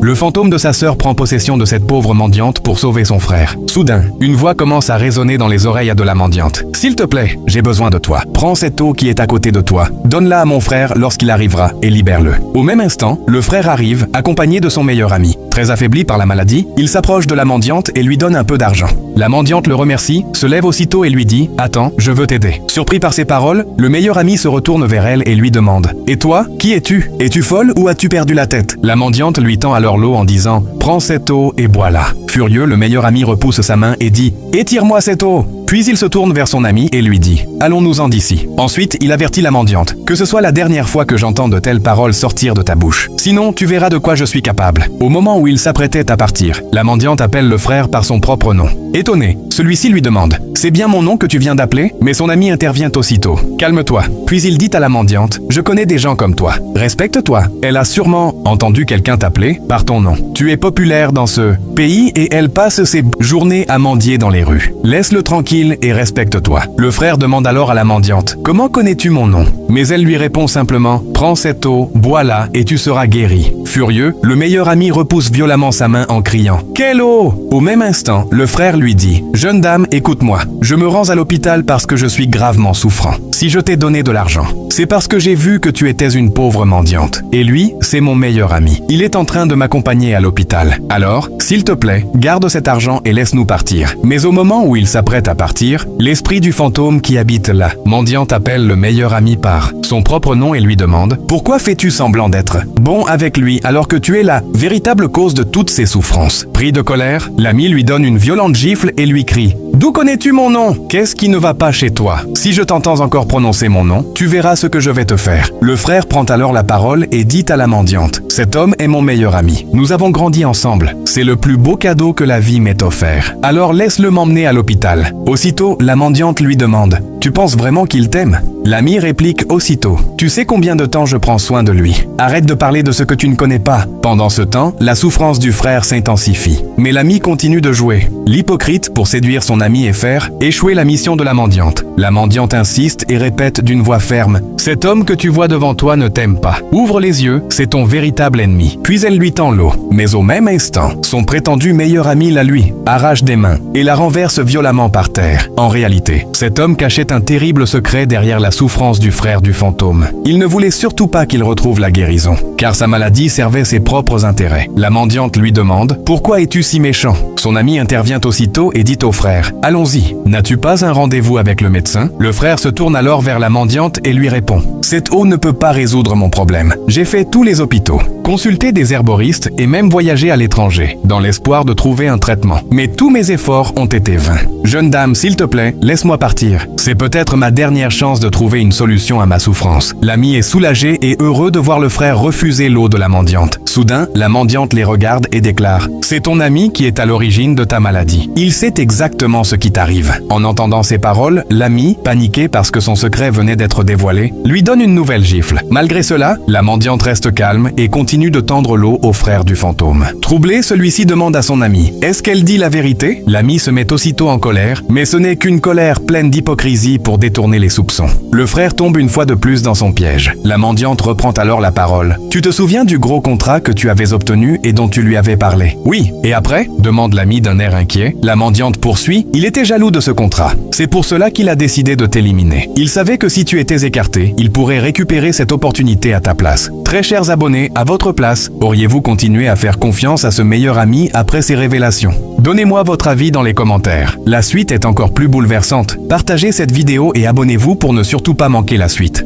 Le fantôme de sa sœur prend possession de cette pauvre mendiante pour sauver son frère. Soudain, une voix commence à résonner dans les oreilles de la mendiante. « S'il te plaît, j'ai besoin de toi. Prends cette eau qui est à côté de toi. Donne-la à mon frère lorsqu'il arrivera et libère-le. » Au même instant, le frère arrive, accompagné de son meilleur ami. Très affaibli par la maladie, il s'approche de la mendiante et lui donne un peu d'argent. La mendiante le remercie, se lève aussitôt et lui dit « Attends, je veux t'aider. » Surpris par ces paroles, le meilleur ami se retourne vers elle et lui demande « Et toi, qui es-tu? Es-tu folle ou as-tu perdu la tête ?» La mendiante lui tend alors l'eau en disant « Prends cette eau et bois-la. » Furieux, le meilleur ami repousse sa main et dit « Étire-moi cette eau !» Puis il se tourne vers son ami et lui dit « Allons-nous-en d'ici. » Ensuite, il avertit la mendiante « Que ce soit la dernière fois que j'entends de telles paroles sortir de ta bouche. Sinon, tu verras de quoi je suis capable. » Au moment où il s'apprêtait à partir, la mendiante appelle le frère par son propre nom. Étonné, celui-ci lui demande « C'est bien mon nom que tu viens d'appeler ?» Mais son ami intervient aussitôt. « Calme-toi. » Puis il dit à la mendiante « Je connais des gens comme toi. Respecte-toi. Elle a sûrement entendu quelqu'un t'appeler par ton nom. Tu es populaire dans ce pays et elle passe ses journées à mendier dans les rues. Laisse-le tranquille et respecte-toi. » Le frère demande alors à la mendiante « Comment connais-tu mon nom ?» Mais elle lui répond simplement « Prends cette eau, bois-la et tu seras guéri. » Furieux, le meilleur ami repousse violemment sa main en criant « Quelle eau ?» Au même instant, le frère lui dit « Jeune dame, écoute-moi. Je me rends à l'hôpital parce que je suis gravement souffrant. Si je t'ai donné de l'argent, c'est parce que j'ai vu que tu étais une pauvre mendiante. Et lui, c'est mon meilleur ami. Il est en train de m'accompagner à l'hôpital. Alors, s'il te plaît, garde cet argent et laisse-nous partir. » Mais au moment où il s'apprête à partir, l'esprit du fantôme qui habite la mendiante appelle le meilleur ami par son propre nom et lui demande « Pourquoi fais-tu semblant d'être bon avec lui alors que tu es la véritable cause de toutes ses souffrances ?» Pris de colère, l'ami lui donne une violente gifle et lui crie « D'où connais-tu mon nom? Qu'est-ce qui ne va pas chez toi? Si je t'entends encore prononcer mon nom, tu verras ce que je vais te faire. » Le frère prend alors la parole et dit à la mendiante « Cet homme est mon meilleur ami. Nous avons grandi ensemble. C'est le plus beau cadeau que la vie m'ait offert. Alors laisse-le m'emmener à l'hôpital. » Aussitôt, la mendiante lui demande « Tu penses vraiment qu'il t'aime ?» L'ami réplique aussitôt « Tu sais combien de temps je prends soin de lui. Arrête de parler de ce que tu ne connais pas. » Pendant ce temps, la souffrance du frère s'intensifie. Mais l'ami continue de jouer. L'hypocrite, pour séduire son ami et faire échouer la mission de la mendiante. La mendiante insiste et répète d'une voix ferme « Cet homme que tu vois devant toi ne t'aime pas. Ouvre les yeux, c'est ton véritable ennemi. » Puis elle lui tend l'eau. Mais au même instant, son prétendu meilleur ami la lui arrache des mains et la renverse violemment par terre. En réalité, cet homme cachait un terrible secret derrière la souffrance du frère du fantôme. Il ne voulait surtout pas qu'il retrouve la guérison, car sa maladie servait ses propres intérêts. La mendiante lui demande « Pourquoi es-tu si méchant ?» Son ami intervient aussitôt et dit au frère « Allons-y, n'as-tu pas un rendez-vous avec le médecin ?» Le frère se tourne alors vers la mendiante et lui répond « Cette eau ne peut pas résoudre mon problème. J'ai fait tous les hôpitaux, consulté des herboristes et même voyagé à l'étranger, dans l'espoir de trouver un traitement. Mais tous mes efforts ont été vains. Jeune dame, s'il te plaît, laisse-moi partir. C'est peut-être ma dernière chance de trouver une solution à ma souffrance. » L'ami est soulagé et heureux de voir le frère refuser l'eau de la mendiante. Soudain, la mendiante les regarde et déclare « C'est ton ami qui est à l'origine de ta maladie. Il sait exactement ce qui t'arrive. » En entendant ces paroles, l'ami, paniqué parce que son secret venait d'être dévoilé, lui donne une nouvelle gifle. Malgré cela, la mendiante reste calme et continue de tendre l'eau au frère du fantôme. Troublé, celui-ci demande à son ami « Est-ce qu'elle dit la vérité ?» L'ami se met aussitôt en colère, mais ce n'est qu'une colère pleine d'hypocrisie pour détourner les soupçons. Le frère tombe une fois de plus dans son piège. La mendiante reprend alors la parole. « Tu te souviens du gros contrat que tu avais obtenu et dont tu lui avais parlé ?»« Oui. Et après ?» demande l'ami d'un air inquiet. La mendiante poursuit. « Il était jaloux de ce contrat. C'est pour cela qu'il a décidé de t'éliminer. Il savait que si tu étais écarté, il pourrait récupérer cette opportunité à ta place. Très chers abonnés, à votre place, auriez-vous continué à faire confiance à ce meilleur ami après ces révélations? Donnez-moi votre avis dans les commentaires. La suite est encore plus bouleversante. Partagez cette vidéo et abonnez-vous pour ne surtout pas manquer la suite.